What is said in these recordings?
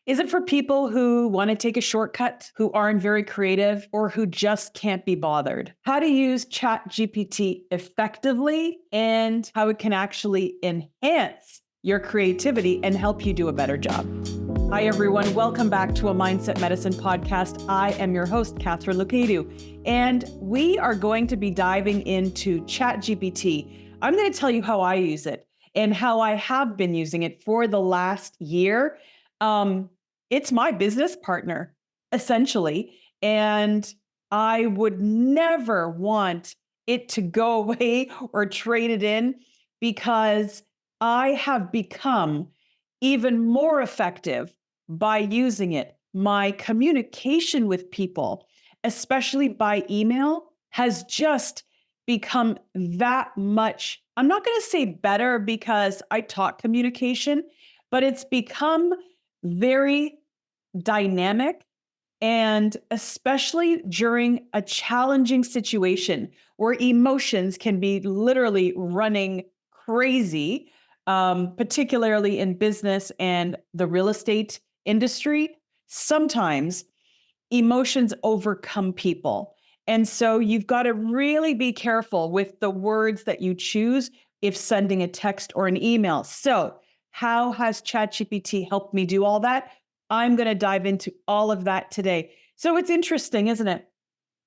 Is it for people who want to take a shortcut, who aren't very creative, or who just can't be bothered? How to use ChatGPT effectively and how it can actually enhance your creativity and help you do a better job. Hi, everyone. Welcome back to a Mindset Medicine podcast. I am your host, Katharine Loucaidou, and we are going to be diving into ChatGPT. I'm going to tell you how I use it and how I have been using it for the last year. It's my business partner, essentially, and I would never want it to go away or trade it in because I have become even more effective by using it. My communication with people, especially by email, has just become that much. I'm not going to say better because I taught communication, but it's become very dynamic. And especially during a challenging situation where emotions can be literally running crazy, particularly in business and the real estate industry, sometimes emotions overcome people. And so you've got to really be careful with the words that you choose if sending a text or an email. So, how has ChatGPT helped me do all that? I'm going to dive into all of that today. So it's interesting, isn't it?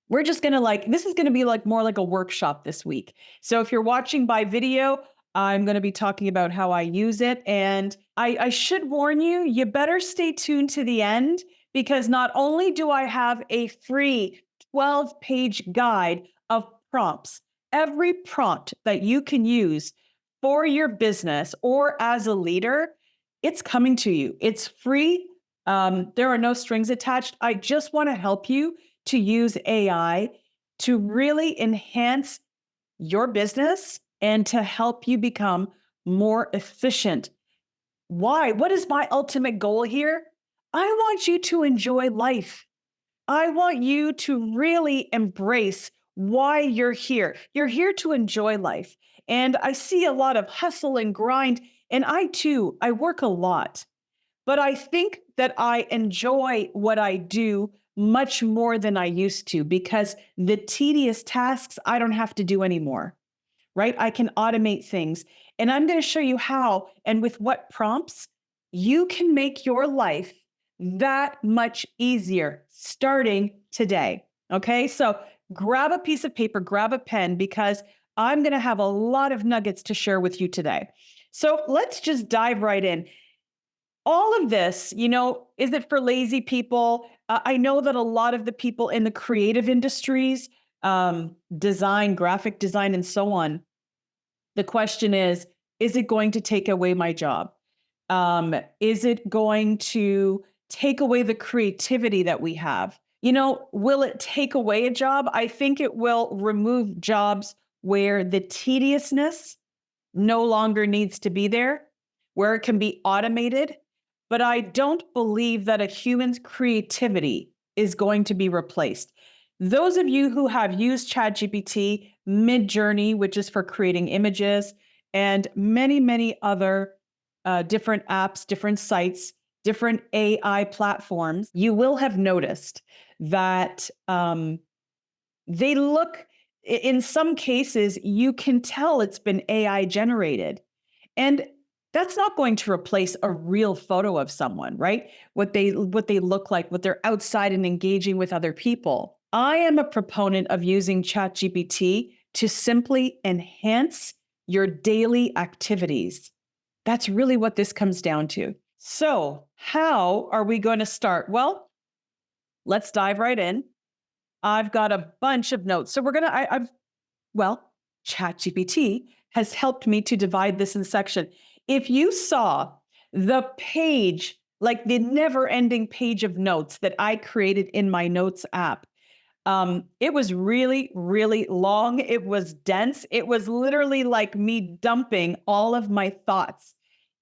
We're just going to this is going to be more like a workshop this week. So if you're watching by video, I'm going to be talking about how I use it. And I should warn you, you better stay tuned to the end because not only do I have a free 12-page guide of prompts, every prompt that you can use for your business or as a leader, it's coming to you. It's free. There are no strings attached. I just want to help you to use AI to really enhance your business and to help you become more efficient. Why? What is my ultimate goal here? I want you to enjoy life. I want you to really embrace why you're here. You're here to enjoy life. And I see a lot of hustle and grind. And I too, I work a lot. But I think that I enjoy what I do much more than I used to because the tedious tasks I don't have to do anymore, right? I can automate things. And I'm going to show you how and with what prompts you can make your life that much easier starting today. Okay, so grab a piece of paper, grab a pen, because I'm going to have a lot of nuggets to share with you today. So let's just dive right in. All of this, is it for lazy people? I know that a lot of the people in the creative industries, design, graphic design, and so on, the question is it going to take away my job? Is it going to take away the creativity that we have? Will it take away a job? I think it will remove jobs where the tediousness no longer needs to be there, where it can be automated. But I don't believe that a human's creativity is going to be replaced. Those of you who have used ChatGPT, Midjourney, which is for creating images, and many, many other different apps, different sites, different AI platforms, you will have noticed that they look, in some cases, you can tell it's been AI generated. And that's not going to replace a real photo of someone, right? What they look like, what they're outside and engaging with other people. I am a proponent of using ChatGPT to simply enhance your daily activities. That's really what this comes down to. So, how are we going to start? Well, let's dive right in. I've got a bunch of notes. So ChatGPT has helped me to divide this in section. If you saw the page, like the never-ending page of notes that I created in my notes app, it was really, really long. It was dense. It was literally like me dumping all of my thoughts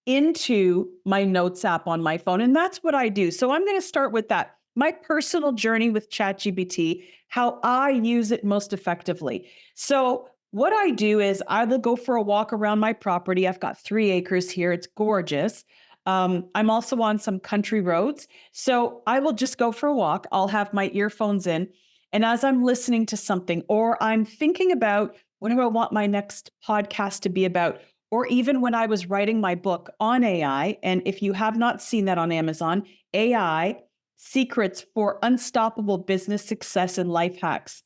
into my notes app on my phone. And that's what I do. So I'm going to start with that. My personal journey with ChatGPT, how I use it most effectively. So what I do is I will go for a walk around my property. I've got 3 acres here. It's gorgeous. I'm also on some country roads. So I will just go for a walk. I'll have my earphones in. And as I'm listening to something, or I'm thinking about what do I want my next podcast to be about, or even when I was writing my book on AI, and if you have not seen that on Amazon, AI Secrets for Unstoppable Business Success and Life Hacks.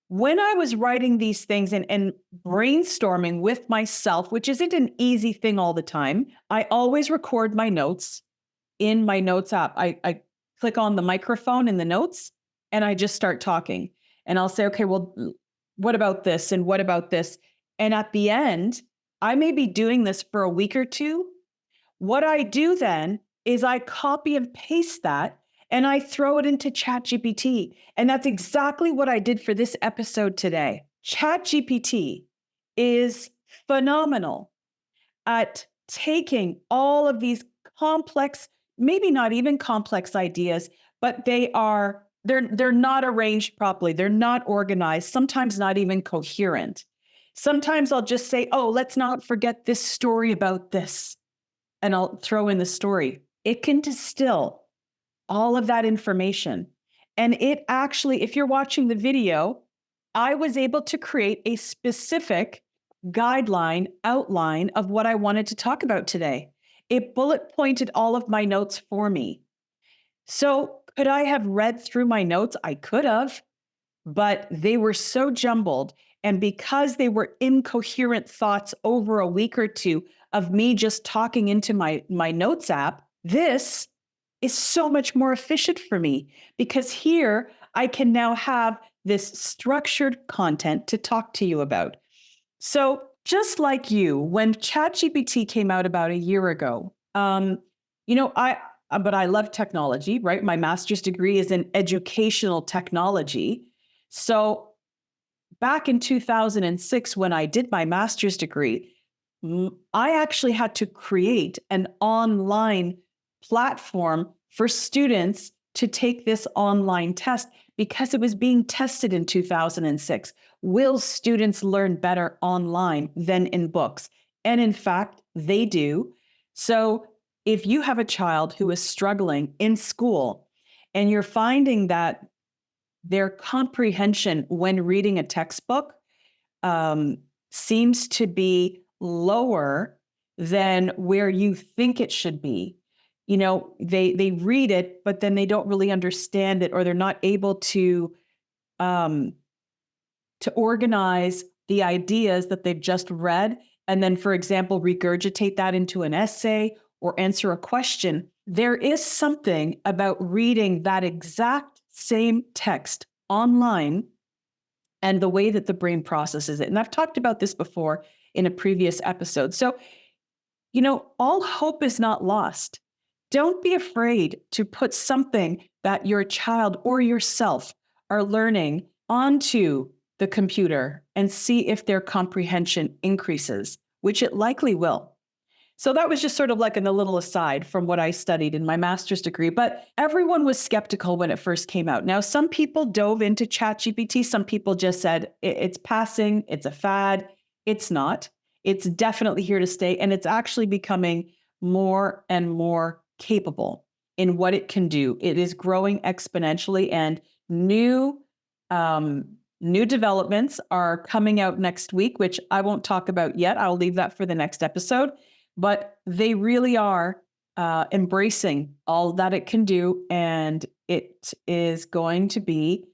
When I was writing these things and brainstorming with myself, which isn't an easy thing all the time, I always record my notes in my notes app. I click on the microphone in the notes and I just start talking. And I'll say, okay, well, what about this? And what about this? And at the end, I may be doing this for a week or two. What I do then is I copy and paste that and I throw it into ChatGPT. And that's exactly what I did for this episode today. ChatGPT is phenomenal at taking all of these complex, maybe not even complex ideas, but they're not arranged properly. They're not organized, sometimes not even coherent. Sometimes I'll just say, oh, let's not forget this story about this. And I'll throw in the story. It can distill all of that information. And it actually, if you're watching the video, I was able to create a specific guideline, outline of what I wanted to talk about today. It bullet pointed all of my notes for me. So could I have read through my notes? I could have, but they were so jumbled. And because they were incoherent thoughts over a week or two of me just talking into my notes app, this is so much more efficient for me because here I can now have this structured content to talk to you about. So just like you, when ChatGPT came out about a year ago, but I love technology, right? My master's degree is in educational technology. So back in 2006, when I did my master's degree, I actually had to create an online platform for students to take this online test because it was being tested in 2006. Will students learn better online than in books? And in fact, they do. So if you have a child who is struggling in school and you're finding that their comprehension when reading a textbook seems to be lower than where you think it should be. You know, they read it, but then they don't really understand it, or they're not able to organize the ideas that they've just read, and then, for example, regurgitate that into an essay or answer a question. There is something about reading that exact same text online and the way that the brain processes it. And I've talked about this before in a previous episode. So, all hope is not lost. Don't be afraid to put something that your child or yourself are learning onto the computer and see if their comprehension increases, which it likely will. So that was just sort of like a little aside from what I studied in my master's degree, but everyone was skeptical when it first came out. Now, some people dove into ChatGPT. Some people just said it's passing, it's a fad. It's not. It's definitely here to stay. And it's actually becoming more and more capable in what it can do. It is growing exponentially, and new developments are coming out next week, which I won't talk about yet. I'll leave that for the next episode. But they really are embracing all that it can do, and it is going to be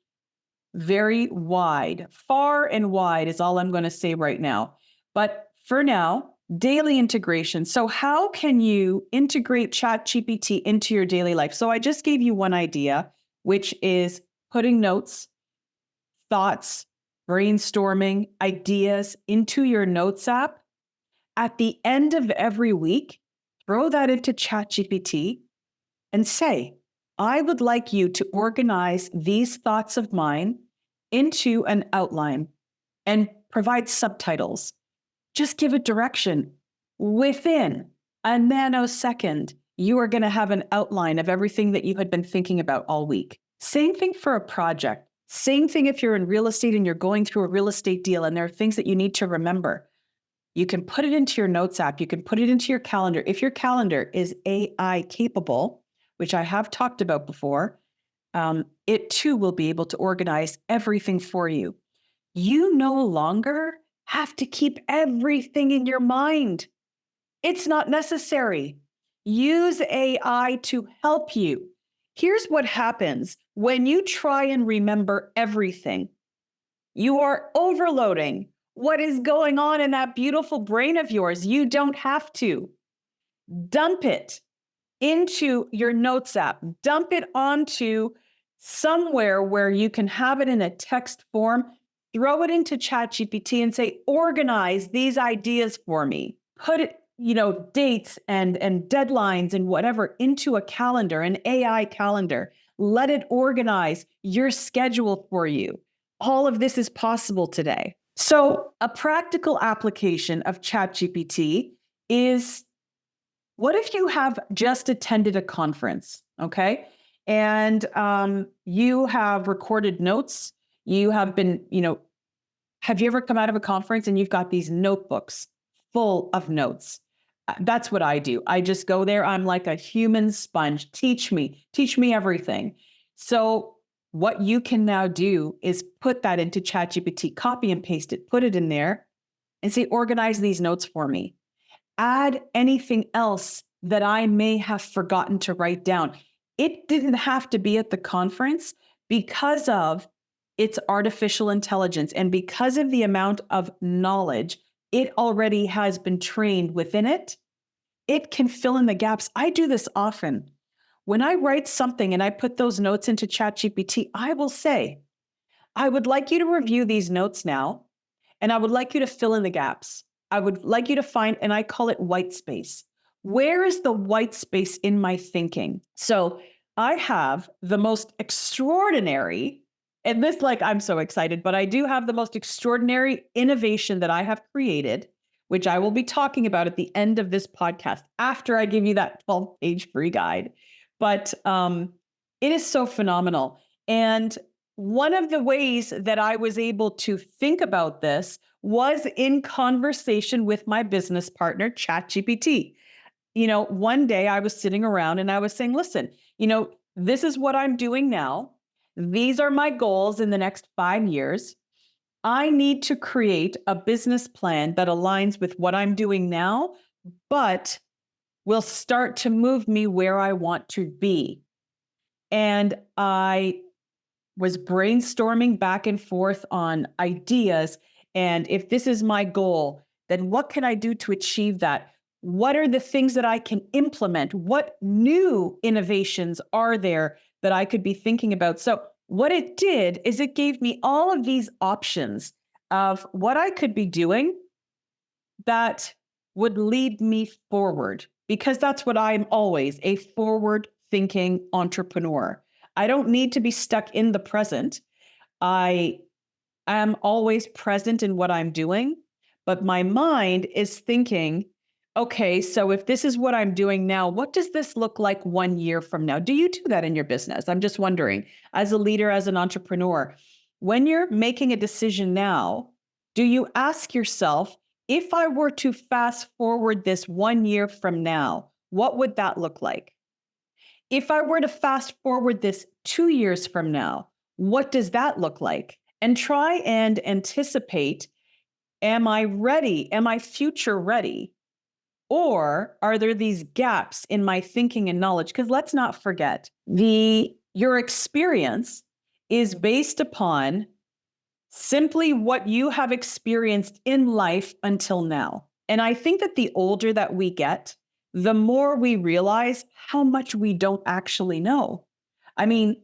very wide. Far and wide is all I'm going to say right now. But for now, daily integration. So how can you integrate ChatGPT into your daily life? So I just gave you one idea, which is putting notes, thoughts, brainstorming, ideas into your notes app. At the end of every week, throw that into ChatGPT and say, I would like you to organize these thoughts of mine into an outline and provide subtitles. Just give it direction. Within a nanosecond, you are going to have an outline of everything that you had been thinking about all week. Same thing for a project. Same thing if you're in real estate and you're going through a real estate deal and there are things that you need to remember. You can put it into your notes app. You can put it into your calendar. If your calendar is AI capable, which I have talked about before, it too will be able to organize everything for you. You no longer have to keep everything in your mind. It's not necessary. Use AI to help you. Here's what happens when you try and remember everything. You are overloading what is going on in that beautiful brain of yours. You don't have to. Dump it into your notes app. Dump it onto somewhere where you can have it in a text form. Throw it into ChatGPT and say, organize these ideas for me. Put it, dates and deadlines and whatever into a calendar, an AI calendar. Let it organize your schedule for you. All of this is possible today. So a practical application of ChatGPT is, what if you have just attended a conference, okay? And you have recorded notes. You have been, have you ever come out of a conference and you've got these notebooks full of notes? That's what I do. I just go there. I'm like a human sponge. Teach me everything. So what you can now do is put that into ChatGPT, copy and paste it, put it in there and say, organize these notes for me. Add anything else that I may have forgotten to write down. It didn't have to be at the conference because of its artificial intelligence and because of the amount of knowledge it already has been trained within it. It can fill in the gaps. I do this often. When I write something and I put those notes into ChatGPT, I will say, I would like you to review these notes now, and I would like you to fill in the gaps. I would like you to find, and I call it white space. Where is the white space in my thinking? So I have the most extraordinary, and this, I'm so excited, but I do have the most extraordinary innovation that I have created, which I will be talking about at the end of this podcast after I give you that 12-page free guide. But it is so phenomenal. And one of the ways that I was able to think about this was in conversation with my business partner, ChatGPT. One day I was sitting around and I was saying, listen, this is what I'm doing now. These are my goals in the next 5 years. I need to create a business plan that aligns with what I'm doing now, but will start to move me where I want to be. And I was brainstorming back and forth on ideas. And if this is my goal, then what can I do to achieve that? What are the things that I can implement? What new innovations are there that I could be thinking about? So what it did is it gave me all of these options of what I could be doing that would lead me forward, because that's what I'm always, a forward-thinking entrepreneur. I don't need to be stuck in the present. I am always present in what I'm doing, but my mind is thinking, okay, so if this is what I'm doing now, what does this look like 1 year from now? Do you do that in your business? I'm just wondering, as a leader, as an entrepreneur, when you're making a decision now, do you ask yourself, if I were to fast forward this 1 year from now, what would that look like? If I were to fast forward this 2 years from now, what does that look like? And try and anticipate, am I ready? Am I future ready? Or are there these gaps in my thinking and knowledge? Because let's not forget, your experience is based upon simply what you have experienced in life until now. And I think that the older that we get, the more we realize how much we don't actually know. I mean,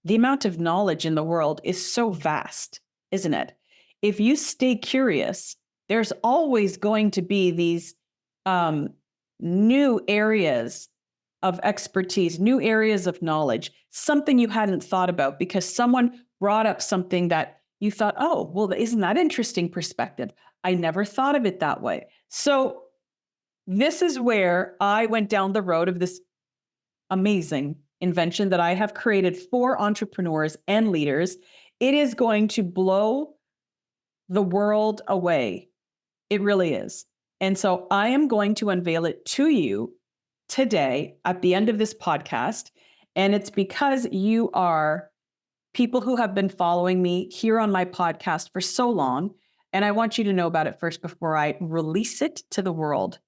the amount of knowledge in the world is so vast, isn't it? If you stay curious, there's always going to be these new areas of expertise, new areas of knowledge, something you hadn't thought about because someone brought up something that you thought, oh, well, isn't that interesting perspective? I never thought of it that way. So this is where I went down the road of this amazing invention that I have created for entrepreneurs and leaders. It is going to blow the world away. It really is. And so I am going to unveil it to you today at the end of this podcast. And it's because you are people who have been following me here on my podcast for so long. And I want you to know about it first before I release it to the world.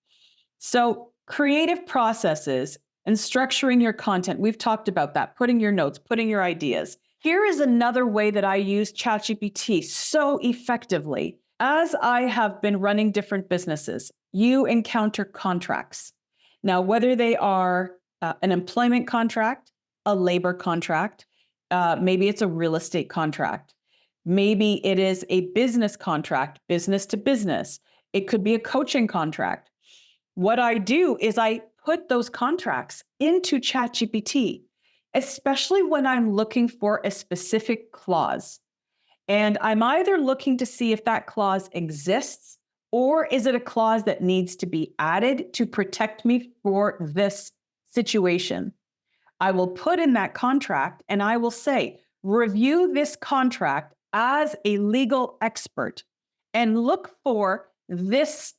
So, creative processes and structuring your content, we've talked about that, putting your notes, putting your ideas. Here is another way that I use ChatGPT so effectively. As I have been running different businesses, you encounter contracts. Now, whether they are an employment contract, a labor contract, maybe it's a real estate contract, maybe it is a business contract, business to business, it could be a coaching contract. What I do is I put those contracts into ChatGPT, especially when I'm looking for a specific clause. And I'm either looking to see if that clause exists, or is it a clause that needs to be added to protect me for this situation? I will put in that contract and I will say, review this contract as a legal expert and look for this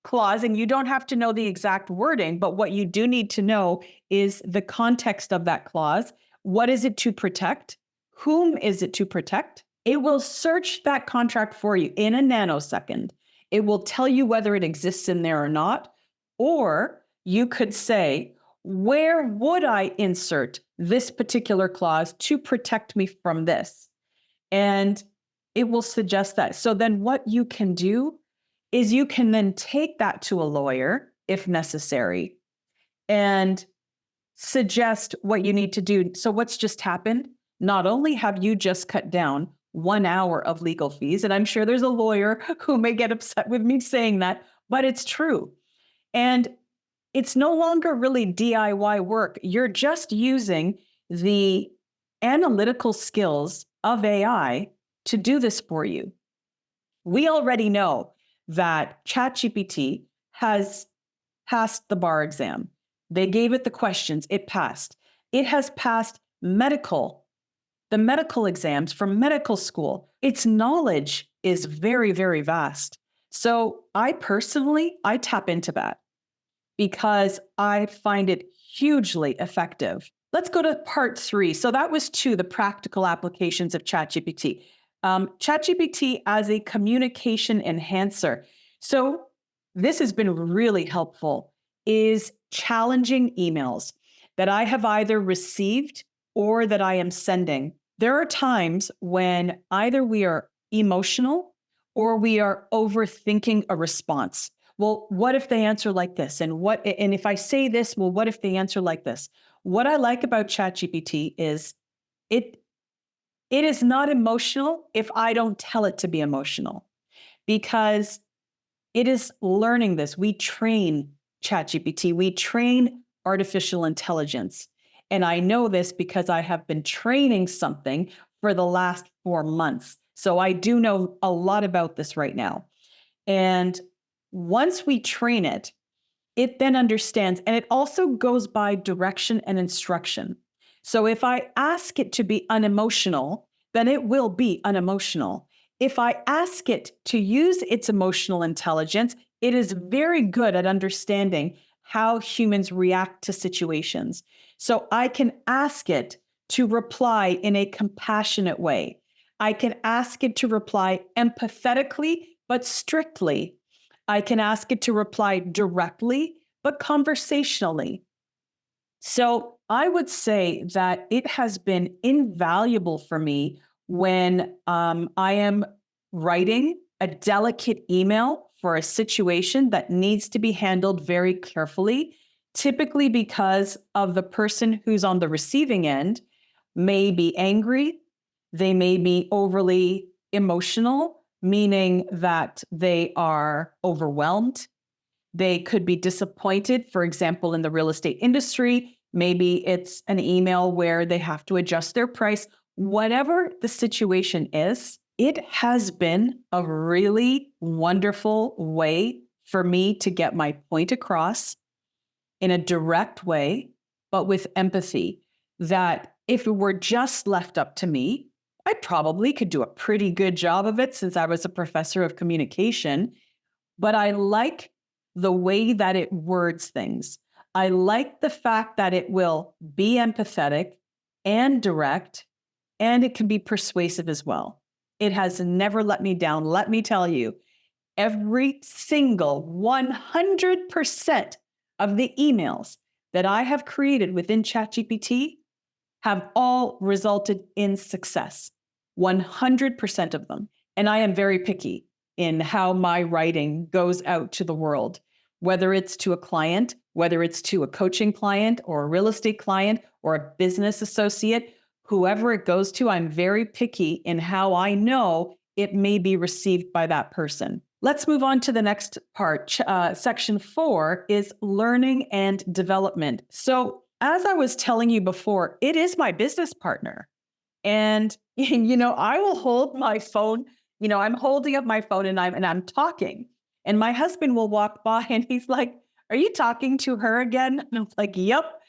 clause. And you don't have to know the exact wording, but what you do need to know is the context of that clause. What is it to protect? Whom is it to protect? It will search that contract for you in a nanosecond. It will tell you whether it exists in there or not. Or you could say, where would I insert this particular clause to protect me from this? And it will suggest that. So then what you can do is you can then take that to a lawyer if necessary and suggest what you need to do. So what's just happened? Not only have you just cut down 1 hour of legal fees, and I'm sure there's a lawyer who may get upset with me saying that, but it's true. And it's no longer really DIY work. You're just using the analytical skills of AI to do this for you. We already know that ChatGPT has passed the bar exam. They gave it the questions, it passed. It has passed the medical exams from medical school. Its knowledge is very, very vast. So I tap into that because I find it hugely effective. Let's go to part 3. So that was 2, the practical applications of ChatGPT. ChatGPT as a communication enhancer. So this has been really helpful, is challenging emails that I have either received or that I am sending. There are times when either we are emotional or we are overthinking a response. Well, what if they answer like this? And if I say this, well, what if they answer like this? What I like about ChatGPT is it is not emotional if I don't tell it to be emotional, because it is learning this. We train ChatGPT, we train artificial intelligence. And I know this because I have been training something for the last 4 months. So I do know a lot about this right now. And once we train it, it then understands, and it also goes by direction and instruction. So if I ask it to be unemotional, then it will be unemotional. If I ask it to use its emotional intelligence, it is very good at understanding how humans react to situations. So I can ask it to reply in a compassionate way. I can ask it to reply empathetically, but strictly. I can ask it to reply directly, but conversationally. So I would say that it has been invaluable for me when I am writing a delicate email for a situation that needs to be handled very carefully, typically because of the person who's on the receiving end may be angry, they may be overly emotional, meaning that they are overwhelmed. They could be disappointed. For example, in the real estate industry, maybe it's an email where they have to adjust their price. Whatever the situation is, it has been a really wonderful way for me to get my point across in a direct way, but with empathy, that if it were just left up to me, I probably could do a pretty good job of it since I was a professor of communication. but I like the way that it words things. I like the fact that it will be empathetic and direct, and it can be persuasive as well. It has never let me down. Let me tell you, every single 100% of the emails that I have created within ChatGPT have all resulted in success, 100% of them. And I am very picky in how my writing goes out to the world, whether it's to a client, whether it's to a coaching client or a real estate client or a business associate, whoever it goes to, I'm very picky in how I know it may be received by that person. Let's move on to the next part. Section 4 is learning and development. So as I was telling you before, it is my business partner. And, I will hold my phone, I'm holding up my phone and I'm talking. And my husband will walk by and he's like, "Are you talking to her again?" And I'm like, "Yep."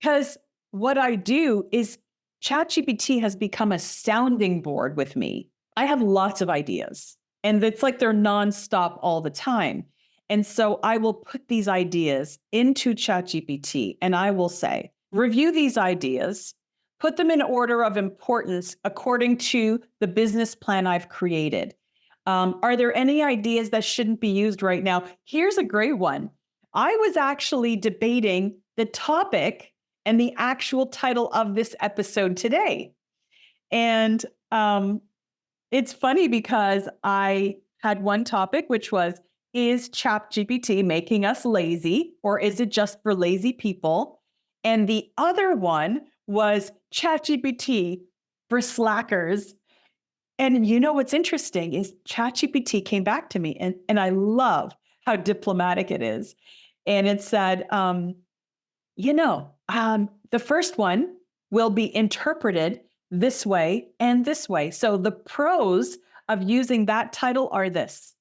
Because what I do is ChatGPT has become a sounding board with me. I have lots of ideas, and it's like they're nonstop all the time. And so I will put these ideas into ChatGPT and I will say, review these ideas, put them in order of importance according to the business plan I've created. Are there any ideas that shouldn't be used right now? Here's a great one. I was actually debating the topic and the actual title of this episode today. And it's funny because I had one topic, which was, is ChatGPT making us lazy, or is it just for lazy people? And the other one was ChatGPT for slackers. And what's interesting is ChatGPT came back to me, and I love how diplomatic it is. And it said, the first one will be interpreted this way and this way. So the pros of using that title are this.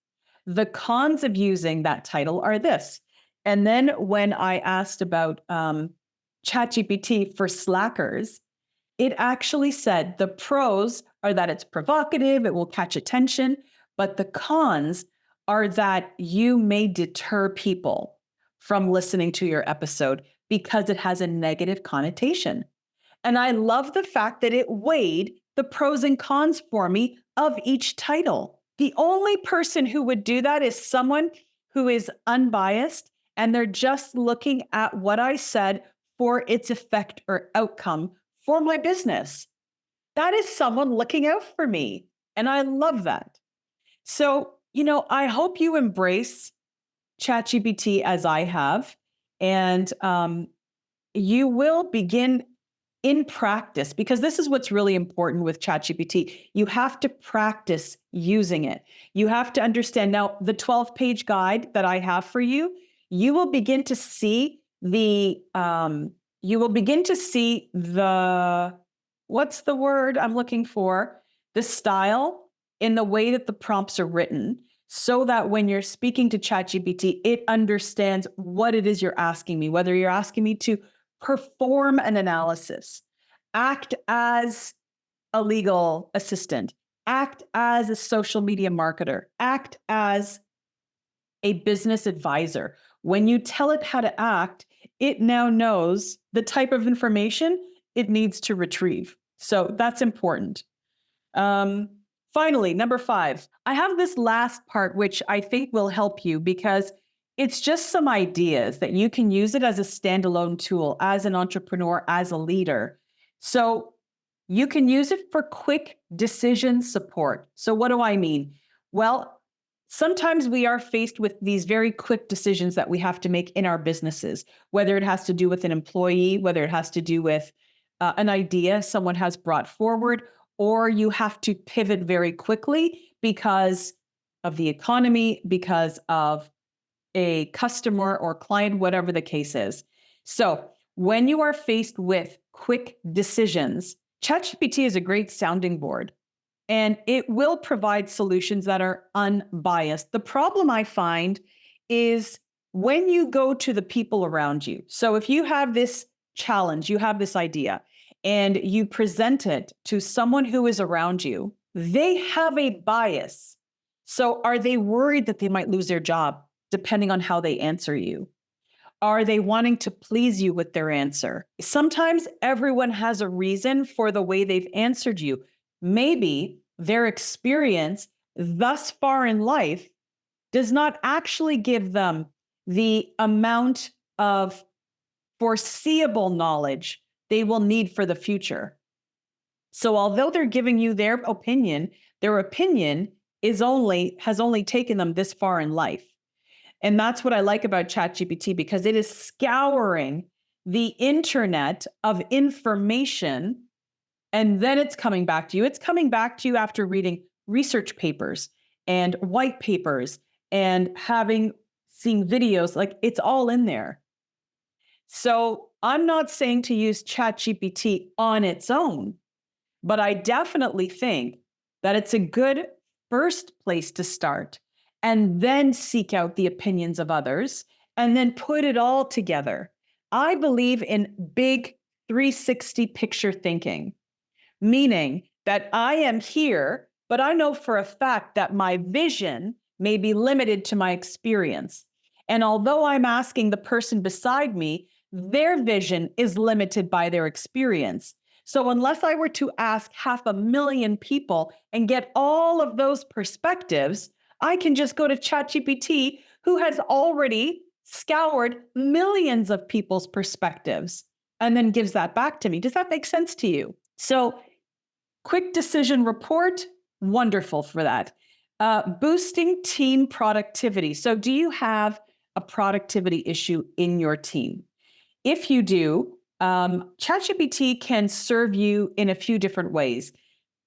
The cons of using that title are this. And then when I asked about ChatGPT for slackers, it actually said the pros are that it's provocative, it will catch attention, but the cons are that you may deter people from listening to your episode because it has a negative connotation. And I love the fact that it weighed the pros and cons for me of each title. The only person who would do that is someone who is unbiased and they're just looking at what I said for its effect or outcome for my business. That is someone looking out for me. And I love that. So, I hope you embrace ChatGPT as I have. And you will begin in practice, because this is what's really important with ChatGPT. You have to practice using it. You have to understand. Now, the 12-page guide that I have for you, you will begin to see the what's the word I'm looking for? The style in the way that the prompts are written, so that when you're speaking to ChatGPT, it understands what it is you're asking me, whether you're asking me to perform an analysis, act as a legal assistant, act as a social media marketer, act as a business advisor. When you tell it how to act, it now knows the type of information it needs to retrieve. So that's important. Finally, number 5, I have this last part, which I think will help you because it's just some ideas that you can use it as a standalone tool, as an entrepreneur, as a leader. So you can use it for quick decision support. So what do I mean? Well, sometimes we are faced with these very quick decisions that we have to make in our businesses, whether it has to do with an employee, whether it has to do with an idea someone has brought forward, or you have to pivot very quickly because of the economy, because of a customer or client, whatever the case is. So when you are faced with quick decisions, ChatGPT is a great sounding board, and it will provide solutions that are unbiased. The problem I find is when you go to the people around you. So if you have this challenge, you have this idea, and you present it to someone who is around you, they have a bias So are they worried that they might lose their job depending on how they answer you? Are they wanting to please you with their answer? Sometimes everyone has a reason for the way they've answered you. Maybe their experience thus far in life does not actually give them the amount of foreseeable knowledge they will need for the future. So although they're giving you their opinion has only taken them this far in life. And that's what I like about ChatGPT, because it is scouring the internet of information, and then it's coming back to you. It's coming back to you after reading research papers and white papers and seen videos. Like, it's all in there. So I'm not saying to use ChatGPT on its own, but I definitely think that it's a good first place to start, and then seek out the opinions of others and then put it all together. I believe in big 360 picture thinking, meaning that I am here, but I know for a fact that my vision may be limited to my experience. And although I'm asking the person beside me, their vision is limited by their experience. So unless I were to ask 500,000 people and get all of those perspectives, I can just go to ChatGPT, who has already scoured millions of people's perspectives and then gives that back to me. Does that make sense to you? So quick decision report, wonderful for that. Boosting team productivity. So do you have a productivity issue in your team? If you do, ChatGPT can serve you in a few different ways.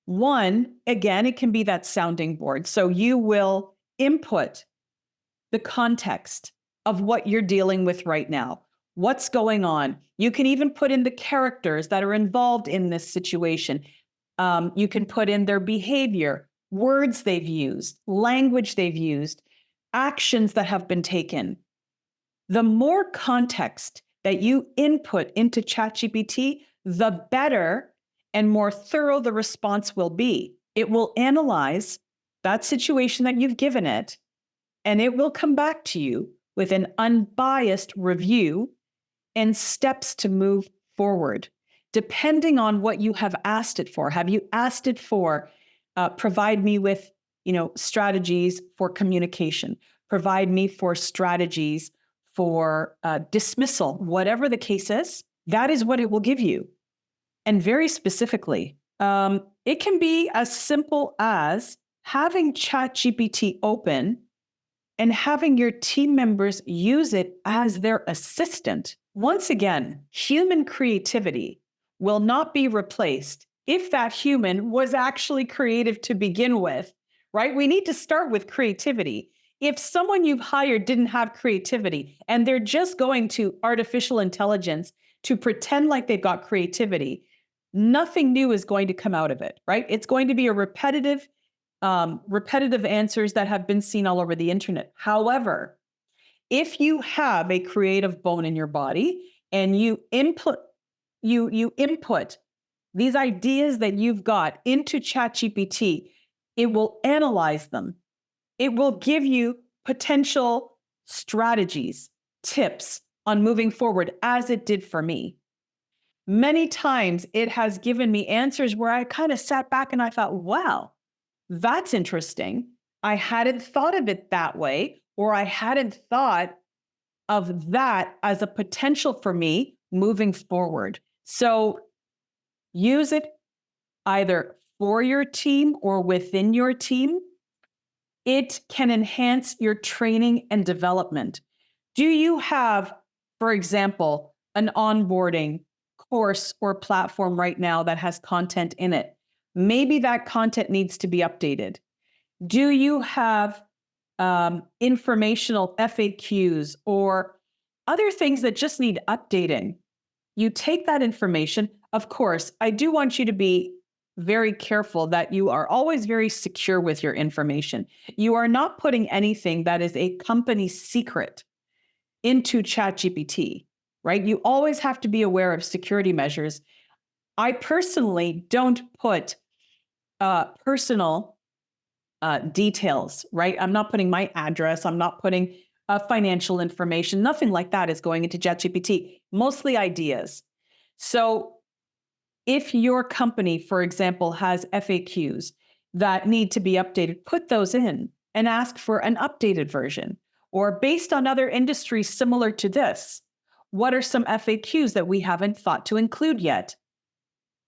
One, again, it can be that sounding board. So you will input the context of what you're dealing with right now. What's going on? You can even put in the characters that are involved in this situation. You can put in their behavior, words they've used, language they've used, actions that have been taken. The more context that you input into ChatGPT, the better and more thorough the response will be. It will analyze that situation that you've given it, and it will come back to you with an unbiased review and steps to move forward, depending on what you have asked it for. Have you asked it for, provide me with, strategies for communication, provide me for strategies for dismissal, whatever the case is, that is what it will give you. And very specifically, it can be as simple as having ChatGPT open and having your team members use it as their assistant. Once again, human creativity will not be replaced if that human was actually creative to begin with, right? We need to start with creativity. If someone you've hired didn't have creativity and they're just going to artificial intelligence to pretend like they've got creativity, nothing new is going to come out of it, right? It's going to be a repetitive answers that have been seen all over the internet. However, if you have a creative bone in your body and you input these ideas that you've got into ChatGPT, it will analyze them. It will give you potential strategies, tips on moving forward, as it did for me. Many times it has given me answers where I kind of sat back and I thought, wow, that's interesting. I hadn't thought of it that way, or I hadn't thought of that as a potential for me moving forward. So use it either for your team or within your team. It can enhance your training and development. Do you have, for example, an onboarding course or platform right now that has content in it? Maybe that content needs to be updated. Do you have informational FAQs or other things that just need updating? You take that information. Of course, I do want you to be very careful that you are always very secure with your information. You are not putting anything that is a company secret into ChatGPT, right? You always have to be aware of security measures. I personally don't put personal details, right? I'm not putting my address. I'm not putting financial information. Nothing like that is going into ChatGPT, mostly ideas. So if your company, for example, has FAQs that need to be updated, put those in and ask for an updated version. Or based on other industries similar to this, what are some FAQs that we haven't thought to include yet?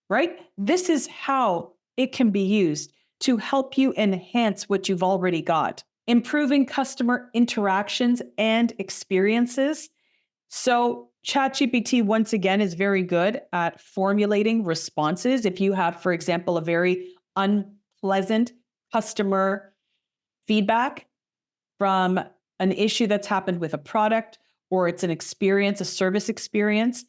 Right? This is how it can be used to help you enhance what you've already got, improving customer interactions and experiences. So ChatGPT, once again, is very good at formulating responses. If you have, for example, a very unpleasant customer feedback from an issue that's happened with a product, or it's an experience, a service experience,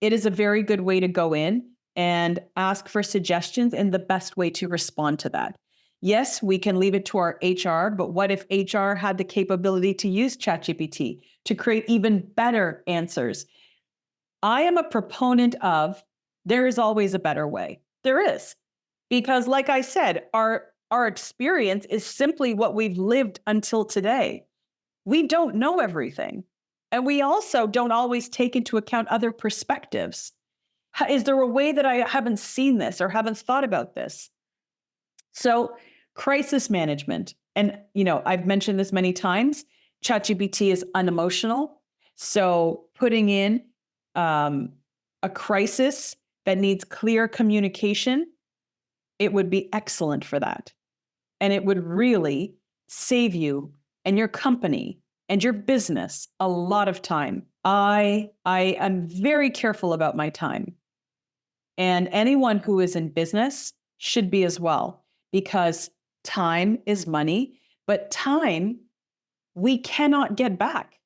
it is a very good way to go in and ask for suggestions and the best way to respond to that. Yes, we can leave it to our HR, but what if HR had the capability to use ChatGPT to create even better answers? I am a proponent of there is always a better way. There is. Because like I said, our experience is simply what we've lived until today. We don't know everything. And we also don't always take into account other perspectives. Is there a way that I haven't seen this or haven't thought about this? So crisis management, and I've mentioned this many times, ChatGPT is unemotional. So putting in a crisis that needs clear communication, it would be excellent for that. And it would really save you and your company and your business a lot of time. I am very careful about my time. And anyone who is in business should be as well, because time is money, but time we cannot get back.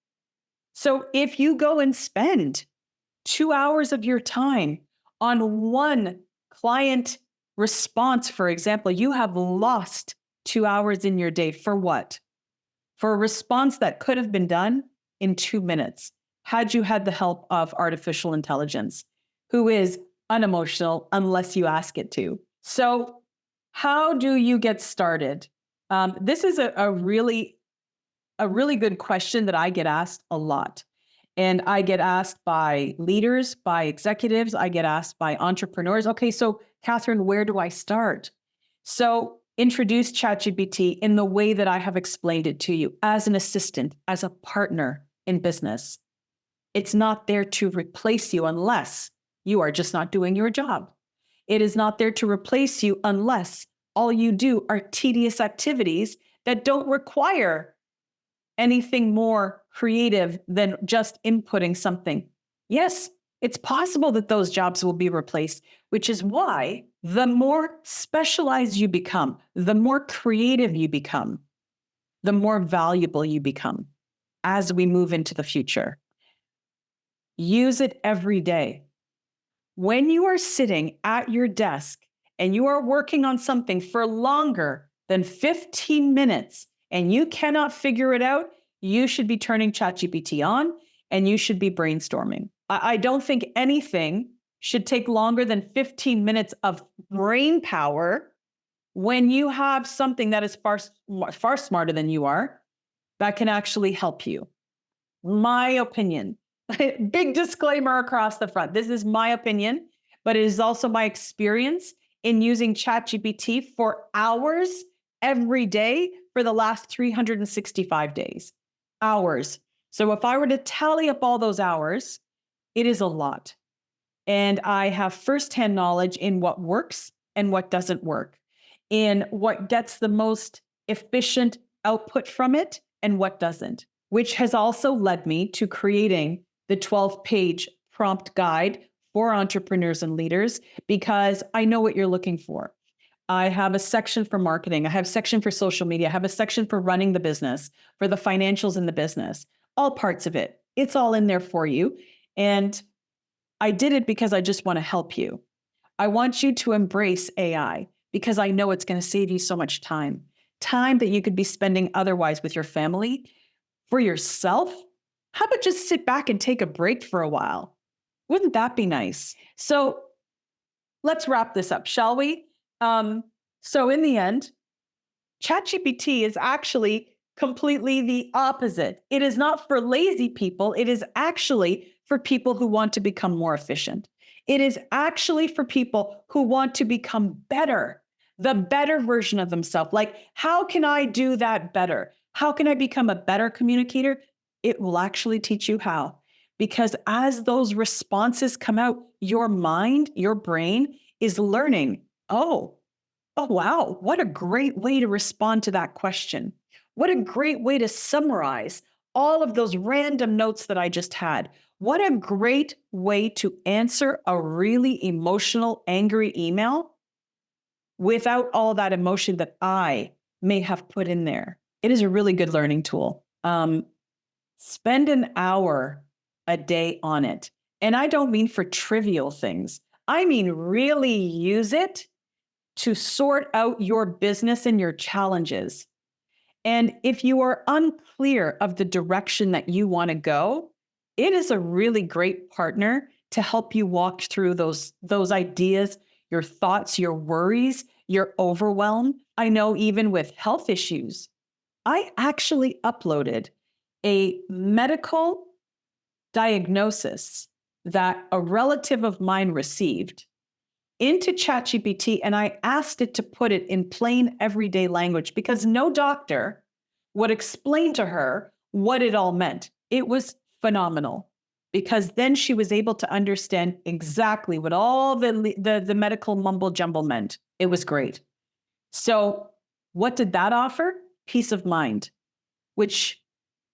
So if you go and spend 2 hours of your time on one client response, for example, you have lost 2 hours in your day for what? For a response that could have been done in 2 minutes, had you had the help of artificial intelligence, who is unemotional unless you ask it to. So how do you get started? This is a really good question that I get asked a lot. And I get asked by leaders, by executives, I get asked by entrepreneurs. Okay, so Katharine, where do I start? So introduce ChatGPT in the way that I have explained it to you, as an assistant, as a partner in business. It's not there to replace you unless you are just not doing your job. It is not there to replace you unless all you do are tedious activities that don't require anything more creative than just inputting something. Yes, it's possible that those jobs will be replaced, which is why the more specialized you become, the more creative you become, the more valuable you become as we move into the future. Use it every day. When you are sitting at your desk and you are working on something for longer than 15 minutes and you cannot figure it out, you should be turning ChatGPT on and you should be brainstorming. I don't think anything should take longer than 15 minutes of brain power when you have something that is far smarter than you are that can actually help you. My opinion. Big disclaimer across the front. This is my opinion, but it is also my experience in using ChatGPT for hours every day for the last 365 days. Hours. So if I were to tally up all those hours, it is a lot. And I have firsthand knowledge in what works and what doesn't work, in what gets the most efficient output from it and what doesn't, which has also led me to creating the 12-page prompt guide for entrepreneurs and leaders, because I know what you're looking for. I have a section for marketing. I have a section for social media. I have a section for running the business, for the financials in the business, all parts of it. It's all in there for you. And I did it because I just want to help you. I want you to embrace AI because I know it's going to save you so much time that you could be spending otherwise with your family, for yourself. How about just sit back and take a break for a while? Wouldn't that be nice? So let's wrap this up, shall we? So in the end, ChatGPT is actually completely the opposite. It is not for lazy people. It is actually for people who want to become more efficient. It is actually for people who want to become better, the better version of themselves. Like, how can I do that better? How can I become a better communicator? It will actually teach you how. Because as those responses come out, your mind, your brain is learning, oh, wow, what a great way to respond to that question. What a great way to summarize all of those random notes that I just had. What a great way to answer a really emotional, angry email without all that emotion that I may have put in there. It is a really good learning tool. Spend an hour a day on it. And I don't mean for trivial things. I mean really use it to sort out your business and your challenges. And if you are unclear of the direction that you want to go, it is a really great partner to help you walk through those ideas, your thoughts, your worries, your overwhelm. I know even with health issues, I actually uploaded a medical diagnosis that a relative of mine received into ChatGPT, and I asked it to put it in plain everyday language because no doctor would explain to her what it all meant. It was phenomenal because then she was able to understand exactly what all the medical mumble jumble meant. It was great. So what did that offer? Peace of mind, which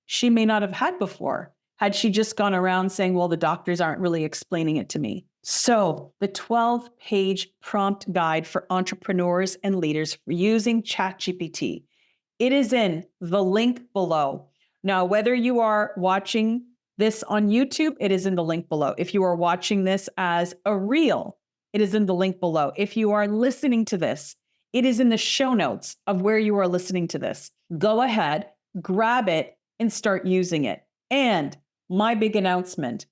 she may not have had before had she just gone around saying, well, the doctors aren't really explaining it to me. So the 12-page prompt guide for entrepreneurs and leaders for using ChatGPT. It is in the link below. Now, whether you are watching this on YouTube, it is in the link below. If you are watching this as a reel, it is in the link below. If you are listening to this, it is in the show notes of where you are listening to this. Go ahead, grab it, and start using it. And my big announcement,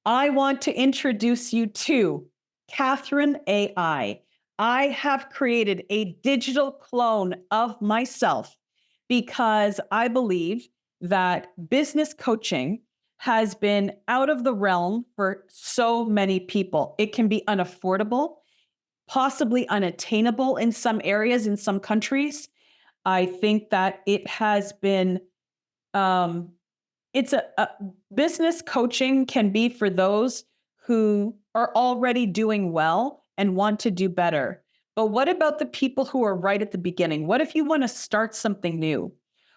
I want to introduce you to Katharine AI. I have created a digital clone of myself because I believe that business coaching has been out of the realm for so many people. It can be unaffordable, possibly unattainable in some areas, in some countries. I think that it has been it's a business coaching can be for those who are already doing well and want to do better. But what about the people who are right at the beginning? What if you want to start something new?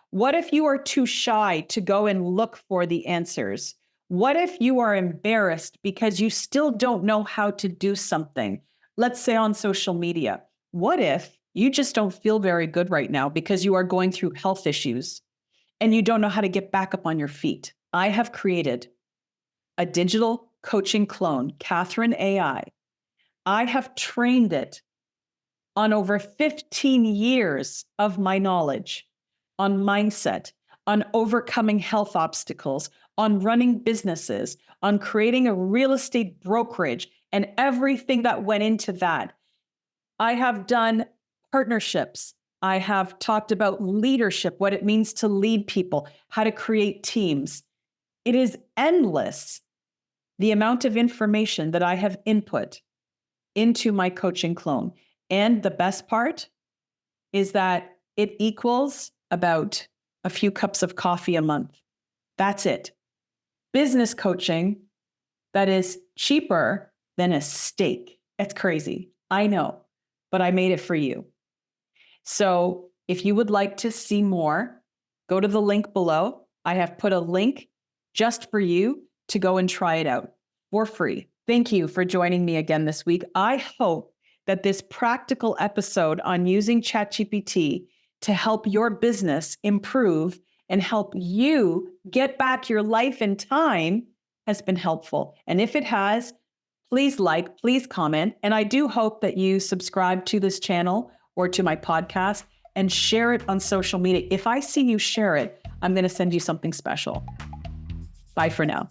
What if you are too shy to go and look for the answers? What if you are embarrassed because you still don't know how to do something? Let's say on social media. What if you just don't feel very good right now because you are going through health issues and you don't know how to get back up on your feet? I have created a digital coaching clone, Katharine AI. I have trained it on over 15 years of my knowledge on mindset, on overcoming health obstacles, on running businesses, on creating a real estate brokerage, and everything that went into that. I have done partnerships. I have talked about leadership, what it means to lead people, how to create teams. It is endless, the amount of information that I have input into my coaching clone. And the best part is that it equals about a few cups of coffee a month. That's it. Business coaching that is cheaper than a steak. It's crazy. I know, but I made it for you. So if you would like to see more, go to the link below. I have put a link just for you to go and try it out for free. Thank you for joining me again this week. I hope that this practical episode on using ChatGPT to help your business improve and help you get back your life and time has been helpful. And if it has, please like, please comment. And I do hope that you subscribe to this channel or to my podcast and share it on social media. If I see you share it, I'm going to send you something special. Bye for now.